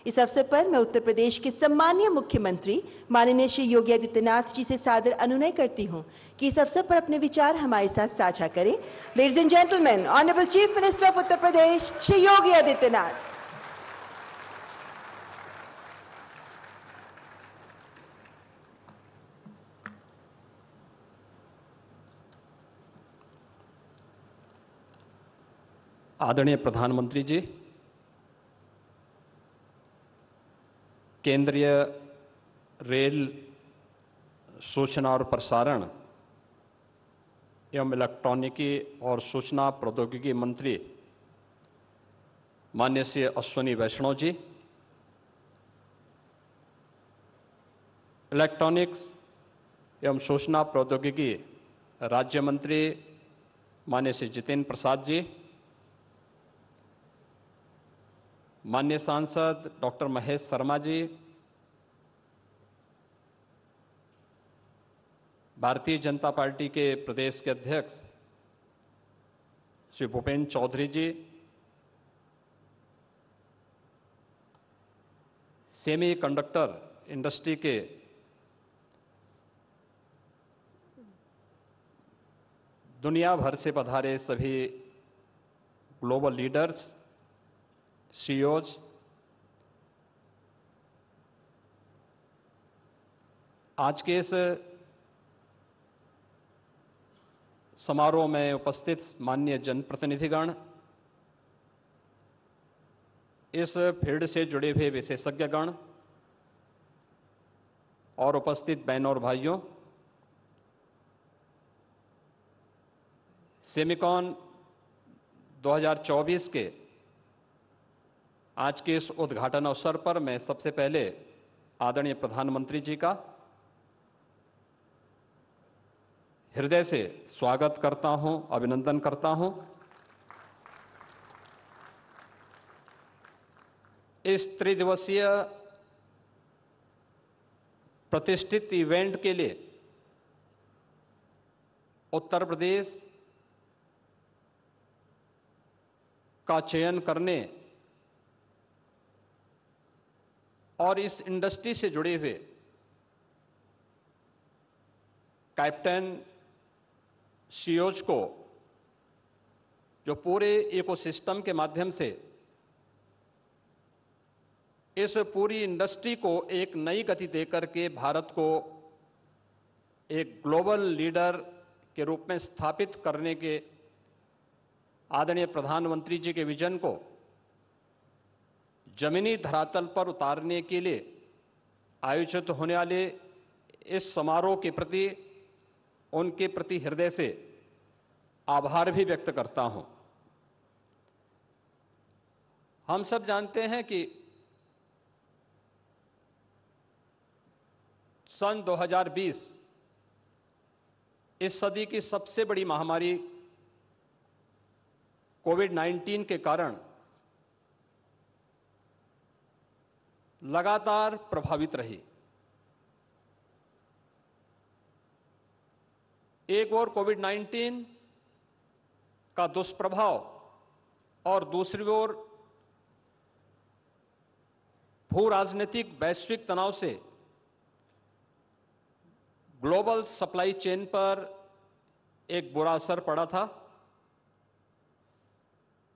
इस अवसर पर मैं उत्तर प्रदेश के सम्मानीय मुख्यमंत्री माननीय श्री योगी आदित्यनाथ जी से सादर अनुनय करती हूं कि इस अवसर पर अपने विचार हमारे साथ साझा करें। Ladies and gentleman, honourable chief minister of Uttar Pradesh Shri Yogi Adityanath. आदरणीय प्रधानमंत्री जी, केंद्रीय रेल, सूचना और प्रसारण एवं इलेक्ट्रॉनिकी और सूचना प्रौद्योगिकी मंत्री माननीय श्री अश्विनी वैष्णव जी, इलेक्ट्रॉनिक्स एवं सूचना प्रौद्योगिकी राज्य मंत्री माननीय श्री जितेंद्र प्रसाद जी, माननीय सांसद डॉक्टर महेश शर्मा जी, भारतीय जनता पार्टी के प्रदेश के अध्यक्ष श्री भूपेंद्र चौधरी जी, सेमी कंडक्टर इंडस्ट्री के दुनिया भर से पधारे सभी ग्लोबल लीडर्स, सीईओज, आज के इस समारोह में उपस्थित माननीय जनप्रतिनिधिगण, इस फील्ड से जुड़े हुए विशेषज्ञगण और उपस्थित बहनों और भाइयों, सेमिकॉन 2024 के आज के इस उद्घाटन अवसर पर मैं सबसे पहले आदरणीय प्रधानमंत्री जी का हृदय से स्वागत करता हूं, अभिनंदन करता हूं। इस त्रिदिवसीय प्रतिष्ठित इवेंट के लिए उत्तर प्रदेश का चयन करने और इस इंडस्ट्री से जुड़े हुए कैप्टन सीईओज को, जो पूरे इकोसिस्टम के माध्यम से इस पूरी इंडस्ट्री को एक नई गति देकर के भारत को एक ग्लोबल लीडर के रूप में स्थापित करने के आदरणीय प्रधानमंत्री जी के विजन को जमीनी धरातल पर उतारने के लिए आयोजित होने वाले इस समारोह के प्रति, उनके प्रति हृदय से आभार भी व्यक्त करता हूं। हम सब जानते हैं कि सन 2020 इस सदी की सबसे बड़ी महामारी कोविड-19 के कारण लगातार प्रभावित रही। एक ओर कोविड-19 का दुष्प्रभाव और दूसरी ओर भू राजनीतिक वैश्विक तनाव से ग्लोबल सप्लाई चेन पर एक बुरा असर पड़ा था।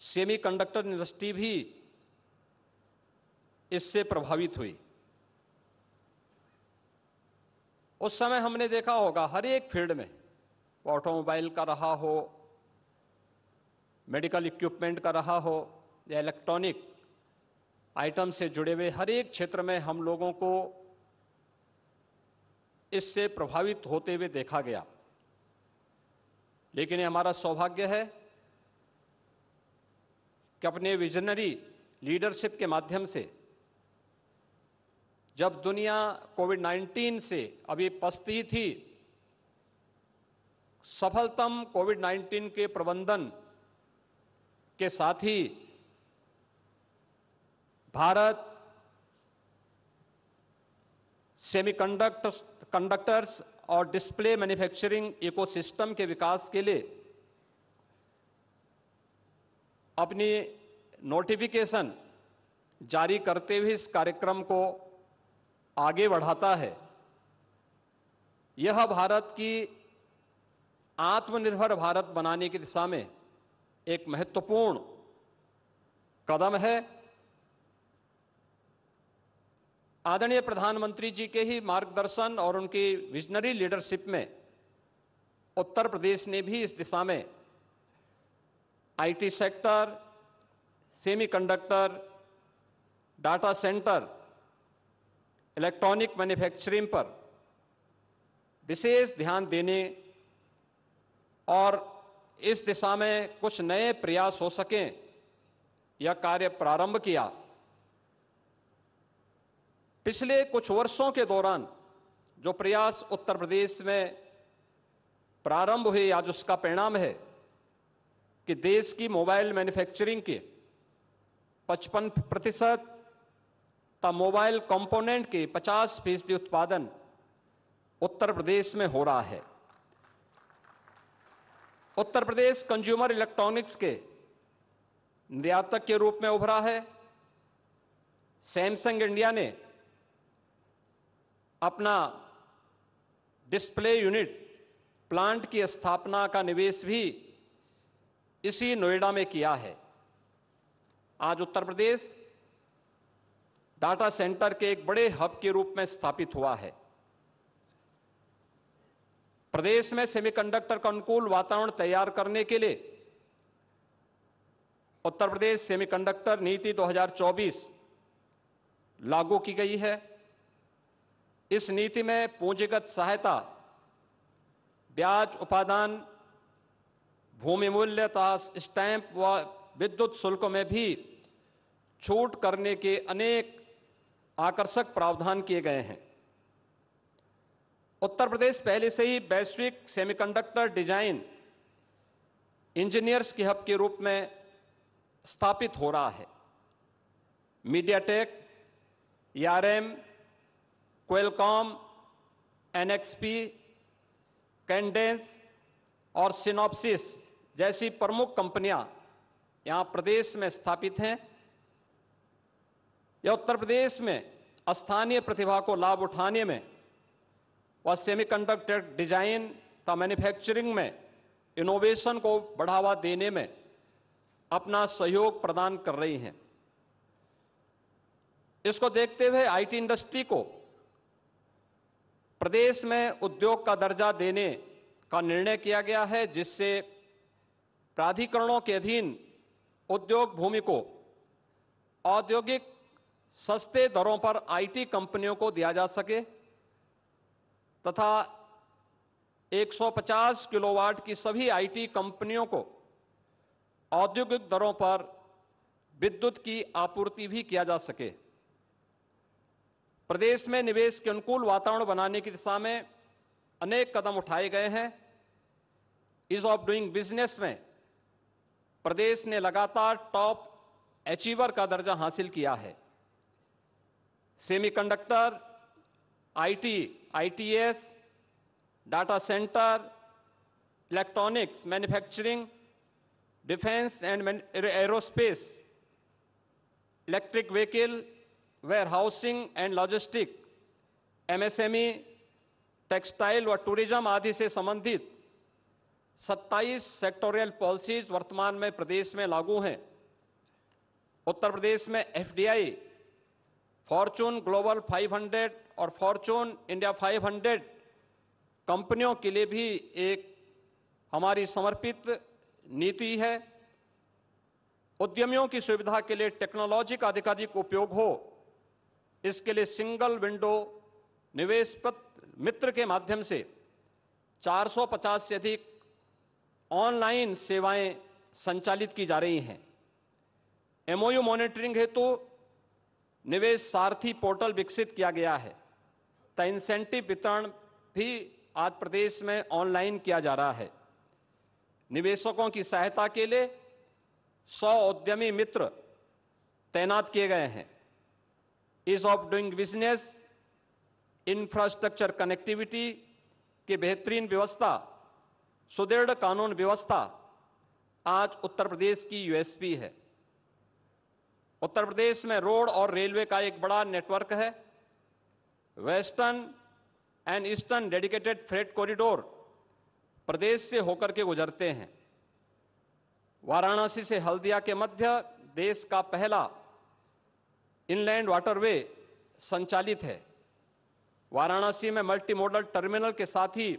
सेमीकंडक्टर इंडस्ट्री भी इससे प्रभावित हुई। उस समय हमने देखा होगा हर एक फील्ड में, ऑटोमोबाइल का रहा हो, मेडिकल इक्विपमेंट का रहा हो या इलेक्ट्रॉनिक आइटम से जुड़े हुए हर एक क्षेत्र में हम लोगों को इससे प्रभावित होते हुए देखा गया। लेकिन ये हमारा सौभाग्य है कि अपने विजनरी लीडरशिप के माध्यम से जब दुनिया कोविड-19 से अभी पछती थी, सफलतम कोविड-19 के प्रबंधन के साथ ही भारत सेमीकंडक्टर्स और डिस्प्ले मैन्युफैक्चरिंग इकोसिस्टम के विकास के लिए अपनी नोटिफिकेशन जारी करते हुए इस कार्यक्रम को आगे बढ़ाता है। यह भारत की आत्मनिर्भर भारत बनाने की दिशा में एक महत्वपूर्ण कदम है। आदरणीय प्रधानमंत्री जी के ही मार्गदर्शन और उनकी विजनरी लीडरशिप में उत्तर प्रदेश ने भी इस दिशा में IT sector, semiconductor, data centre, electronic manufacturing पर विशेष ध्यान देने और इस दिशा में कुछ नए प्रयास हो सकें, यह कार्य प्रारंभ किया। पिछले कुछ वर्षों के दौरान जो प्रयास उत्तर प्रदेश में प्रारंभ हुए, आज उसका परिणाम है कि देश की मोबाइल मैन्युफैक्चरिंग के 55% तथा मोबाइल कंपोनेंट के 50% उत्पादन उत्तर प्रदेश में हो रहा है। उत्तर प्रदेश कंज्यूमर इलेक्ट्रॉनिक्स के निर्यातक के रूप में उभरा है। सैमसंग इंडिया ने अपना डिस्प्ले यूनिट प्लांट की स्थापना का निवेश भी इसी नोएडा में किया है। आज उत्तर प्रदेश डाटा सेंटर के एक बड़े हब के रूप में स्थापित हुआ है। प्रदेश में सेमीकंडक्टर का अनुकूल वातावरण तैयार करने के लिए उत्तर प्रदेश सेमीकंडक्टर नीति 2024 लागू की गई है। इस नीति में पूंजीगत सहायता, ब्याज उपादान, भूमि मूल्य तथा स्टैंप व विद्युत शुल्कों में भी छूट करने के अनेक आकर्षक प्रावधान किए गए हैं। उत्तर प्रदेश पहले से ही वैश्विक सेमीकंडक्टर डिजाइन इंजीनियर्स के हब के रूप में स्थापित हो रहा है। MediaTek, ARM, Qualcomm, NXP, Cadence और सिनॉप्सिस जैसी प्रमुख कंपनियां यहां प्रदेश में स्थापित हैं। यह उत्तर प्रदेश में स्थानीय प्रतिभा को लाभ उठाने में व सेमीकंडक्टर डिजाइन तथा मैन्युफैक्चरिंग में इनोवेशन को बढ़ावा देने में अपना सहयोग प्रदान कर रही हैं। इसको देखते हुए आईटी इंडस्ट्री को प्रदेश में उद्योग का दर्जा देने का निर्णय किया गया है, जिससे प्राधिकरणों के अधीन उद्योग भूमि को औद्योगिक सस्ते दरों पर आईटी कंपनियों को दिया जा सके तथा 150 किलोवाट की सभी आईटी कंपनियों को औद्योगिक दरों पर विद्युत की आपूर्ति भी किया जा सके। प्रदेश में निवेश के अनुकूल वातावरण बनाने की दिशा में अनेक कदम उठाए गए हैं। ईज ऑफ डूइंग बिजनेस में प्रदेश ने लगातार टॉप अचीवर का दर्जा हासिल किया है। Semiconductor, IT, ITS, data centre, electronics, manufacturing, defence and aerospace, electric vehicle, warehousing and logistic, MSME, textile व टूरिज्म आदि से संबंधित 27 सेक्टोरियल पॉलिसीज वर्तमान में प्रदेश में लागू हैं। उत्तर प्रदेश में एफडीआई, फॉर्चून ग्लोबल 500 और फॉर्चून इंडिया 500 कंपनियों के लिए भी एक हमारी समर्पित नीति है। उद्यमियों की सुविधा के लिए टेक्नोलॉजी का अधिकाधिक उपयोग हो, इसके लिए सिंगल विंडो निवेश मित्र के माध्यम से 450 से अधिक ऑनलाइन सेवाएं संचालित की जा रही हैं। एमओयू मॉनिटरिंग हेतु निवेश सारथी पोर्टल विकसित किया गया है। तो इंसेंटिव वितरण भी आज प्रदेश में ऑनलाइन किया जा रहा है। निवेशकों की सहायता के लिए 100 उद्यमी मित्र तैनात किए गए हैं। Ease of doing business, infrastructure connectivity की बेहतरीन व्यवस्था, सुदृढ़ कानून व्यवस्था आज उत्तर प्रदेश की यूएसपी है। उत्तर प्रदेश में रोड और रेलवे का एक बड़ा नेटवर्क है। Western and eastern dedicated freight corridor प्रदेश से होकर के गुजरते हैं। वाराणसी से हल्दिया के मध्य देश का पहला इनलैंड वाटरवे संचालित है। वाराणसी में मल्टी मॉडल टर्मिनल के साथ ही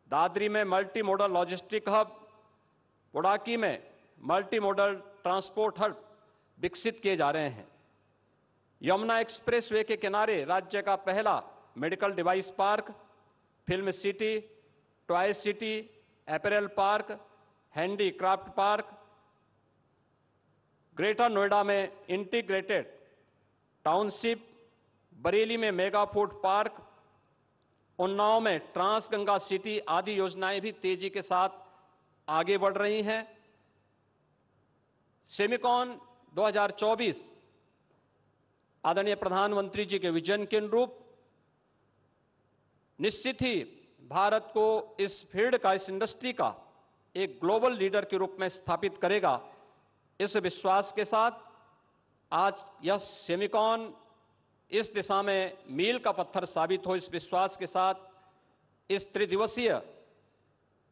दादरी में मल्टी मॉडल लॉजिस्टिक हब, बुडाकी में मल्टी मॉडल ट्रांसपोर्ट हब विकसित किए जा रहे हैं। यमुना एक्सप्रेसवे के किनारे राज्य का पहला medical device park, film city, toy city, apparel park, handicraft park, greater Noida में इंटीग्रेटेड टाउनशिप, बरेली में मेगा फूड पार्क, उन्नाव में ट्रांस गंगा सिटी आदि योजनाएं भी तेजी के साथ आगे बढ़ रही हैं। सेमिकॉन 2024 आदरणीय प्रधानमंत्री जी के विजन के अनुरूप निश्चित ही भारत को इस फील्ड का, इस इंडस्ट्री का एक ग्लोबल लीडर के रूप में स्थापित करेगा। इस विश्वास के साथ आज यह सेमिकॉन इस दिशा में मील का पत्थर साबित हो, इस विश्वास के साथ इस त्रिदिवसीय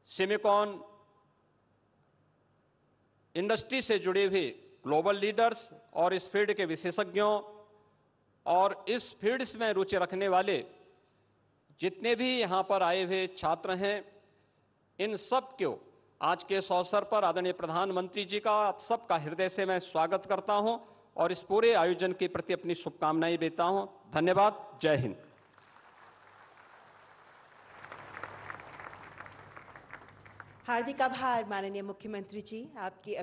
सेमिकॉन इंडस्ट्री से जुड़े हुए ग्लोबल लीडर्स और इस फील्ड के विशेषज्ञों और इस फील्ड में रुचि रखने वाले जितने भी यहाँ पर आए हुए छात्र हैं, इन सब को आज के इस अवसर पर आदरणीय प्रधानमंत्री जी का आप सबका हृदय से मैं स्वागत करता हूं और इस पूरे आयोजन के प्रति अपनी शुभकामनाएं देता हूं। धन्यवाद। जय हिंद। हार्दिक आभार माननीय मुख्यमंत्री जी, आपकी